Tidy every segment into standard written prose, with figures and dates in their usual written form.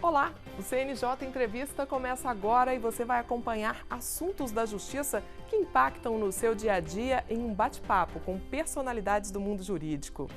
Olá, o CNJ Entrevista começa agora e você vai acompanhar assuntos da justiça que impactam no seu dia a dia em um bate-papo com personalidades do mundo jurídico.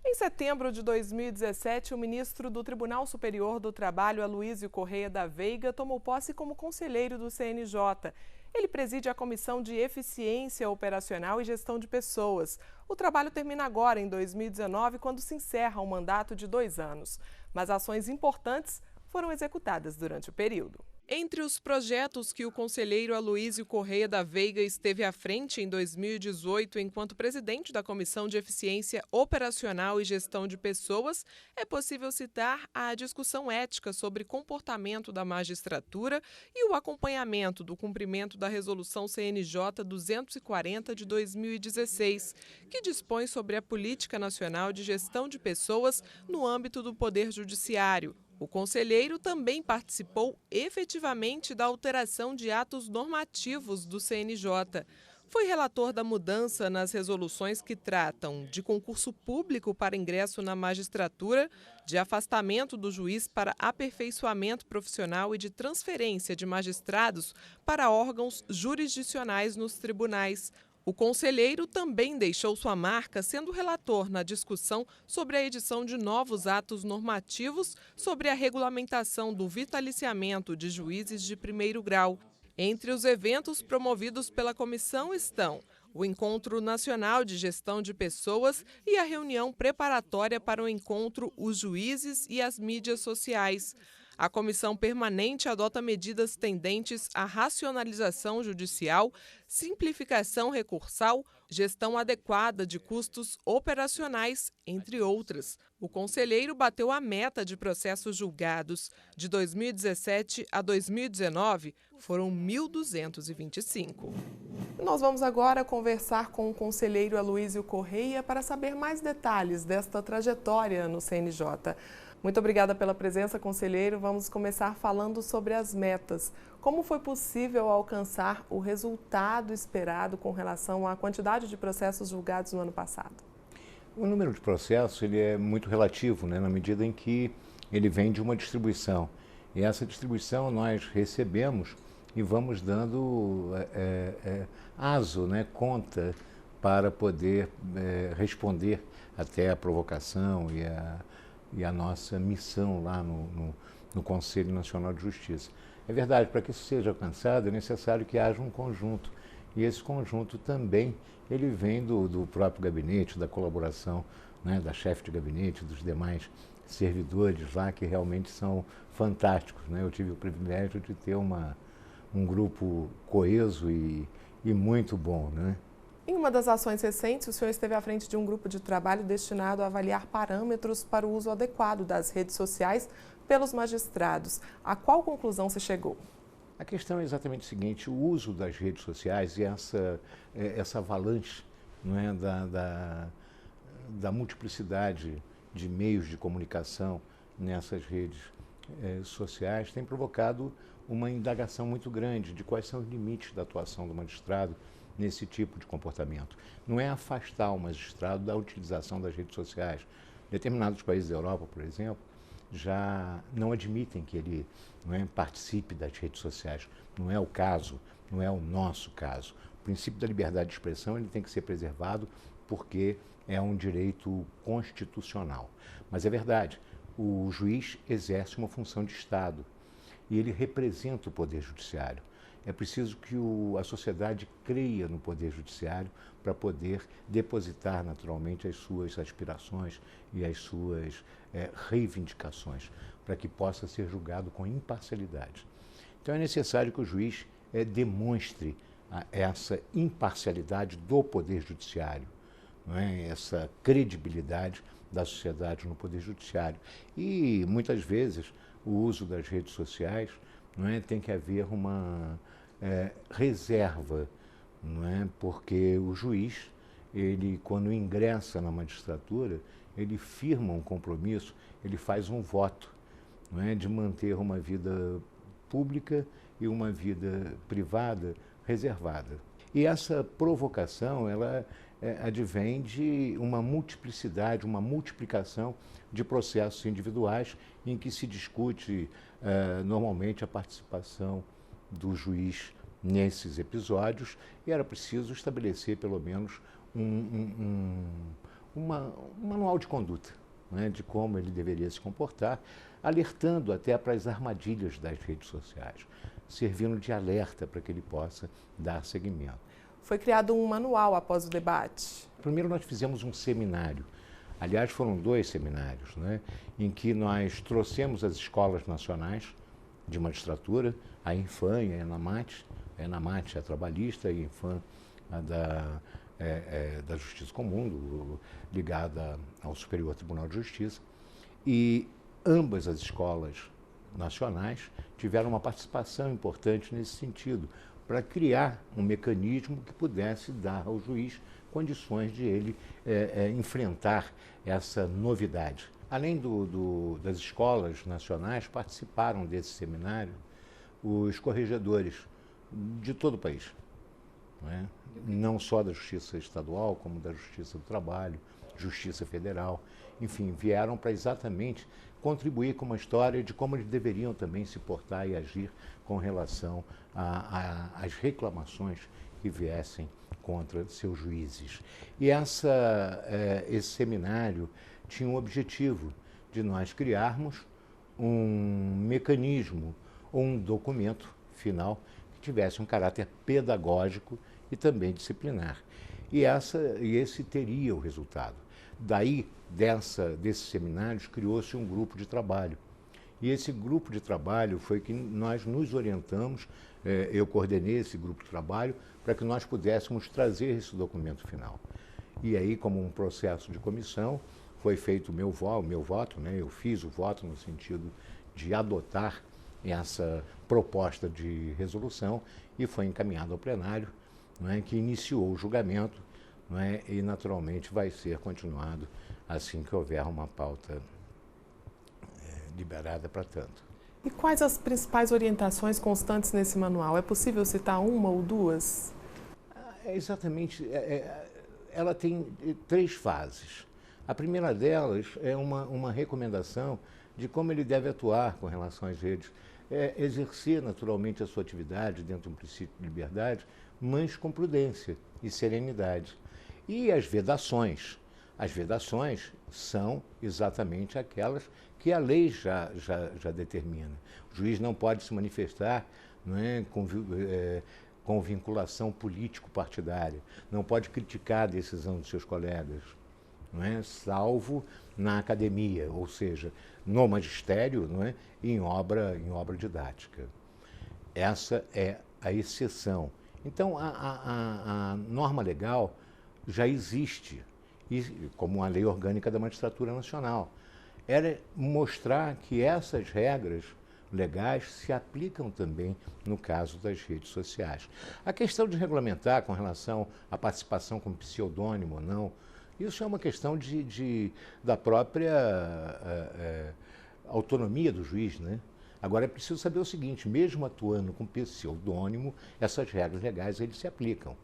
Em setembro de 2017, o ministro do Tribunal Superior do Trabalho, Aloísio Correia da Veiga, tomou posse como conselheiro do CNJ. Ele preside a Comissão de Eficiência Operacional e Gestão de Pessoas. O trabalho termina agora, em 2019, quando se encerra um mandato de 2 anos. Mas ações importantes foram executadas durante o período. Entre os projetos que o conselheiro Aloísio Correia da Veiga esteve à frente em 2018, enquanto presidente da Comissão de Eficiência Operacional e Gestão de Pessoas, é possível citar a discussão ética sobre comportamento da magistratura e o acompanhamento do cumprimento da Resolução CNJ 240 de 2016, que dispõe sobre a Política Nacional de Gestão de Pessoas no âmbito do Poder Judiciário. O conselheiro também participou efetivamente da alteração de atos normativos do CNJ. Foi relator da mudança nas resoluções que tratam de concurso público para ingresso na magistratura, de afastamento do juiz para aperfeiçoamento profissional e de transferência de magistrados para órgãos jurisdicionais nos tribunais. O conselheiro também deixou sua marca sendo relator na discussão sobre a edição de novos atos normativos sobre a regulamentação do vitaliciamento de juízes de primeiro grau. Entre os eventos promovidos pela comissão estão o Encontro Nacional de Gestão de Pessoas e a reunião preparatória para o encontro Os Juízes e as Mídias Sociais. A comissão permanente adota medidas tendentes à racionalização judicial, simplificação recursal, gestão adequada de custos operacionais, entre outras. O conselheiro bateu a meta de processos julgados. De 2017 a 2019, foram 1.225. Nós vamos agora conversar com o conselheiro Aloísio Correia para saber mais detalhes desta trajetória no CNJ. Muito obrigada pela presença, conselheiro. Vamos começar falando sobre as metas. Como foi possível alcançar o resultado esperado com relação à quantidade de processos julgados no ano passado? O número de processos ele é muito relativo, né, na medida em que ele vem de uma distribuição. E essa distribuição nós recebemos e vamos dando aso, né, conta, para poder responder até a provocação e a nossa missão lá no Conselho Nacional de Justiça. É verdade, para que isso seja alcançado é necessário que haja um conjunto, e esse conjunto também ele vem do próprio gabinete, da colaboração, né, da chefe de gabinete, dos demais servidores lá, que realmente são fantásticos, né? Eu tive o privilégio de ter um grupo coeso e muito bom, né? Em uma das ações recentes, o senhor esteve à frente de um grupo de trabalho destinado a avaliar parâmetros para o uso adequado das redes sociais pelos magistrados. A qual conclusão se chegou? A questão é exatamente o seguinte: o uso das redes sociais e essa avalanche, não é, da multiplicidade de meios de comunicação nessas redes sociais tem provocado uma indagação muito grande de quais são os limites da atuação do magistrado nesse tipo de comportamento. Não é afastar o magistrado da utilização das redes sociais. Determinados países da Europa, por exemplo, já não admitem que ele participe das redes sociais. Não é o caso, não é o nosso caso. O princípio da liberdade de expressão ele tem que ser preservado porque é um direito constitucional. Mas é verdade, o juiz exerce uma função de Estado e ele representa o Poder Judiciário. É preciso que a sociedade creia no Poder Judiciário para poder depositar naturalmente as suas aspirações e as suas reivindicações, para que possa ser julgado com imparcialidade. Então é necessário que o juiz demonstre essa imparcialidade do Poder Judiciário, não é? Essa credibilidade da sociedade no Poder Judiciário. E muitas vezes o uso das redes sociais, não é, tem que haver uma reserva, não é? Porque o juiz, ele quando ingressa na magistratura, ele firma um compromisso, ele faz um voto, não é, de manter uma vida pública e uma vida privada reservada. E essa provocação, ela advém de uma multiplicidade, uma multiplicação de processos individuais em que se discute normalmente a participação do juiz nesses episódios, e era preciso estabelecer pelo menos um manual de conduta, né, de como ele deveria se comportar, alertando até para as armadilhas das redes sociais, servindo de alerta para que ele possa dar seguimento. Foi criado um manual após o debate? Primeiro nós fizemos um seminário, aliás foram 2 seminários, né, em que nós trouxemos as escolas nacionais de magistratura, a Infam e a ENAMAT. A ENAMAT é a trabalhista e a Infam a da Justiça Comum, ligada ao Superior Tribunal de Justiça. E ambas as escolas nacionais tiveram uma participação importante nesse sentido, para criar um mecanismo que pudesse dar ao juiz condições de ele enfrentar essa novidade. Além das escolas nacionais, participaram desse seminário os corregedores de todo o país, não só da Justiça Estadual, como da Justiça do Trabalho, Justiça Federal, enfim, vieram para exatamente contribuir com uma história de como eles deveriam também se portar e agir com relação às reclamações que viessem contra seus juízes. E esse seminário tinha um objetivo de nós criarmos um mecanismo ou um documento final que tivesse um caráter pedagógico e também disciplinar. E esse teria o resultado. Daí, desses seminários, criou-se um grupo de trabalho. E esse grupo de trabalho foi que nós nos orientamos, eu coordenei esse grupo de trabalho, para que nós pudéssemos trazer esse documento final. E aí, como um processo de comissão, foi feito o meu voto, né? Eu fiz o voto no sentido de adotar essa proposta de resolução e foi encaminhado ao plenário, que iniciou o julgamento, e naturalmente vai ser continuado assim que houver uma pauta liberada para tanto. E quais as principais orientações constantes nesse manual? É possível citar uma ou duas? Exatamente. Ela tem 3 fases. A primeira delas é uma recomendação de como ele deve atuar com relação às redes. Exercer naturalmente a sua atividade dentro de um princípio de liberdade, mas com prudência e serenidade. E as vedações. As vedações são exatamente aquelas que a lei já determina. O juiz não pode se manifestar com vinculação político-partidária, não pode criticar a decisão dos seus colegas, salvo na academia, ou seja, no magistério, em obra didática. Essa é a exceção. Então, a norma legal já existe, como a Lei Orgânica da Magistratura Nacional. Era mostrar que essas regras legais se aplicam também no caso das redes sociais. A questão de regulamentar com relação à participação com pseudônimo ou não, isso é uma questão da própria autonomia do juiz, Agora é preciso saber o seguinte: mesmo atuando com pseudônimo, essas regras legais eles se aplicam,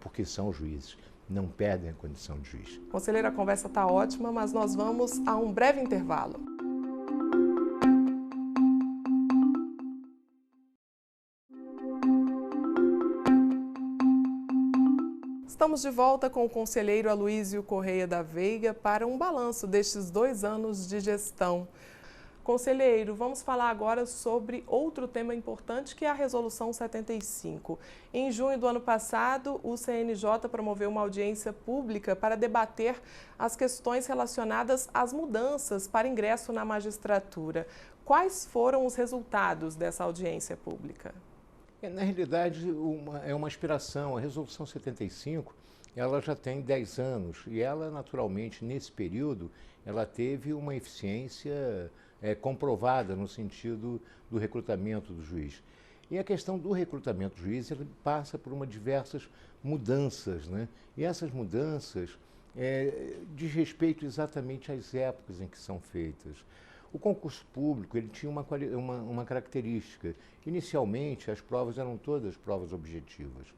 porque são juízes, não perdem a condição de juiz. Conselheira, a conversa está ótima, mas nós vamos a um breve intervalo. Estamos de volta com o conselheiro Aloísio Correia da Veiga para um balanço destes 2 anos de gestão. Conselheiro, vamos falar agora sobre outro tema importante, que é a Resolução 75. Em junho do ano passado, o CNJ promoveu uma audiência pública para debater as questões relacionadas às mudanças para ingresso na magistratura. Quais foram os resultados dessa audiência pública? Na realidade, é uma aspiração. A Resolução 75, ela já tem 10 anos e ela, naturalmente, nesse período, ela teve uma eficiência comprovada no sentido do recrutamento do juiz. E a questão do recrutamento do juiz, ele passa por diversas mudanças, E essas mudanças diz respeito exatamente às épocas em que são feitas. O concurso público ele tinha uma característica. Inicialmente, as provas eram todas provas objetivas.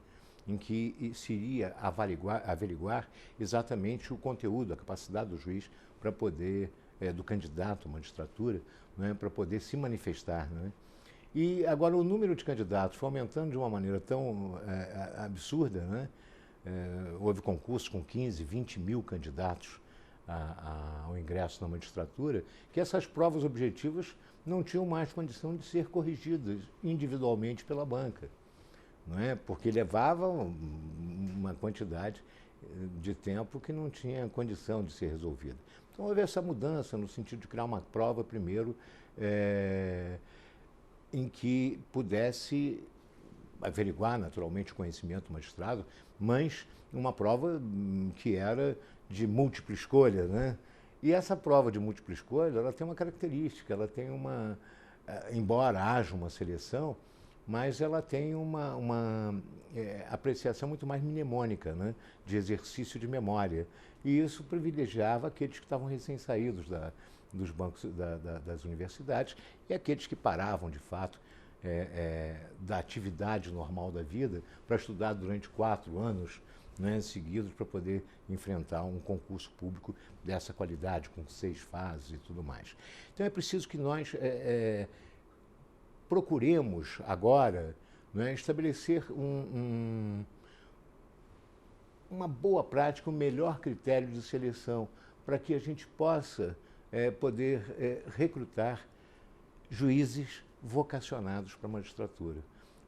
em que se iria averiguar exatamente o conteúdo, a capacidade do juiz para poder, do candidato à magistratura, né, para poder se manifestar. Né? E agora o número de candidatos foi aumentando de uma maneira tão absurda, né? Houve concursos com 15, 20 mil candidatos ao ingresso na magistratura, que essas provas objetivas não tinham mais condição de ser corrigidas individualmente pela banca, não é? Porque levavam uma quantidade de tempo que não tinha condição de ser resolvida. Então houve essa mudança no sentido de criar uma prova primeiro em que pudesse averiguar naturalmente o conhecimento do magistrado, mas uma prova que era de múltipla escolha, né? E essa prova de múltipla escolha, ela tem uma característica, ela tem uma, embora haja uma seleção, mas ela tem uma apreciação muito mais mnemônica, né? De exercício de memória. E isso privilegiava aqueles que estavam recém-saídos dos bancos das universidades e aqueles que paravam, de fato, da atividade normal da vida para estudar durante 4 anos, né, seguidos, para poder enfrentar um concurso público dessa qualidade, com 6 fases e tudo mais. Então é preciso que nós procuremos agora, né, estabelecer uma boa prática, um melhor critério de seleção, para que a gente possa poder recrutar juízes vocacionados para a magistratura.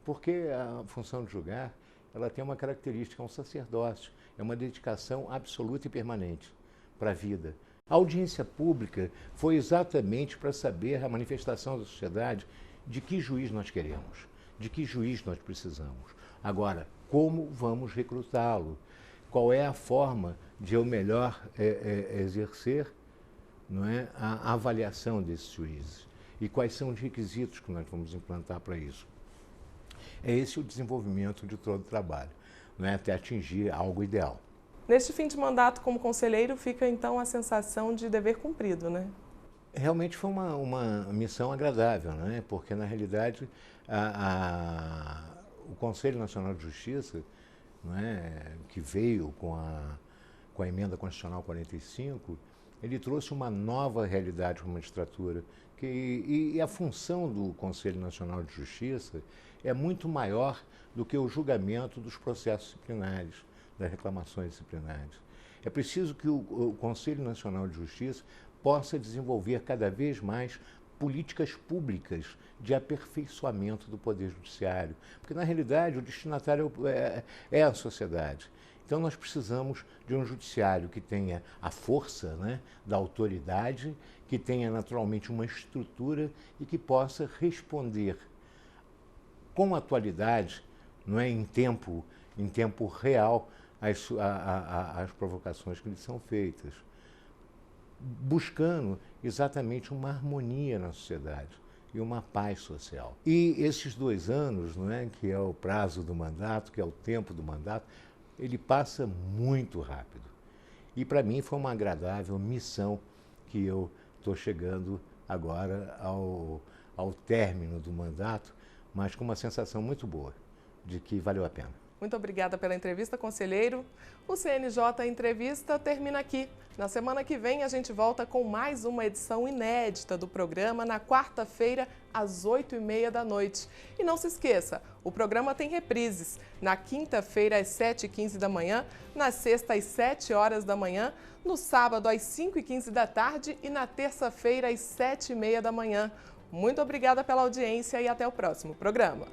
Porque a função de julgar, ela tem uma característica, é um sacerdócio, é uma dedicação absoluta e permanente para a vida. A audiência pública foi exatamente para saber a manifestação da sociedade de que juiz nós queremos, de que juiz nós precisamos. Agora, como vamos recrutá-lo? Qual é a forma de eu melhor exercer, não é, a avaliação desses juízes? E quais são os requisitos que nós vamos implantar para isso? É esse o desenvolvimento de todo o trabalho, não é, até atingir algo ideal. Neste fim de mandato como conselheiro, fica então a sensação de dever cumprido, né? Realmente foi uma missão agradável, né? Porque, na realidade, o Conselho Nacional de Justiça, não é, que veio com a Emenda Constitucional 45, ele trouxe uma nova realidade para a magistratura. E a função do Conselho Nacional de Justiça é muito maior do que o julgamento dos processos disciplinares, das reclamações disciplinares. É preciso que o Conselho Nacional de Justiça possa desenvolver cada vez mais políticas públicas de aperfeiçoamento do Poder Judiciário, porque, na realidade, o destinatário é a sociedade. Então, nós precisamos de um judiciário que tenha a força, né, da autoridade, que tenha, naturalmente, uma estrutura e que possa responder com atualidade, não é, em tempo real, às provocações que lhes são feitas, buscando exatamente uma harmonia na sociedade e uma paz social. E esses 2 anos, não é, que é o prazo do mandato, que é o tempo do mandato, ele passa muito rápido. E para mim foi uma agradável missão que eu estou chegando agora ao término do mandato, mas com uma sensação muito boa de que valeu a pena. Muito obrigada pela entrevista, conselheiro. O CNJ Entrevista termina aqui. Na semana que vem, a gente volta com mais uma edição inédita do programa na quarta-feira, às 8h30 da noite. E não se esqueça, o programa tem reprises. Na quinta-feira, às 7h15 da manhã, na sexta, às 7 horas da manhã, no sábado, às 5h15 da tarde e na terça-feira, às 7h30 da manhã. Muito obrigada pela audiência e até o próximo programa.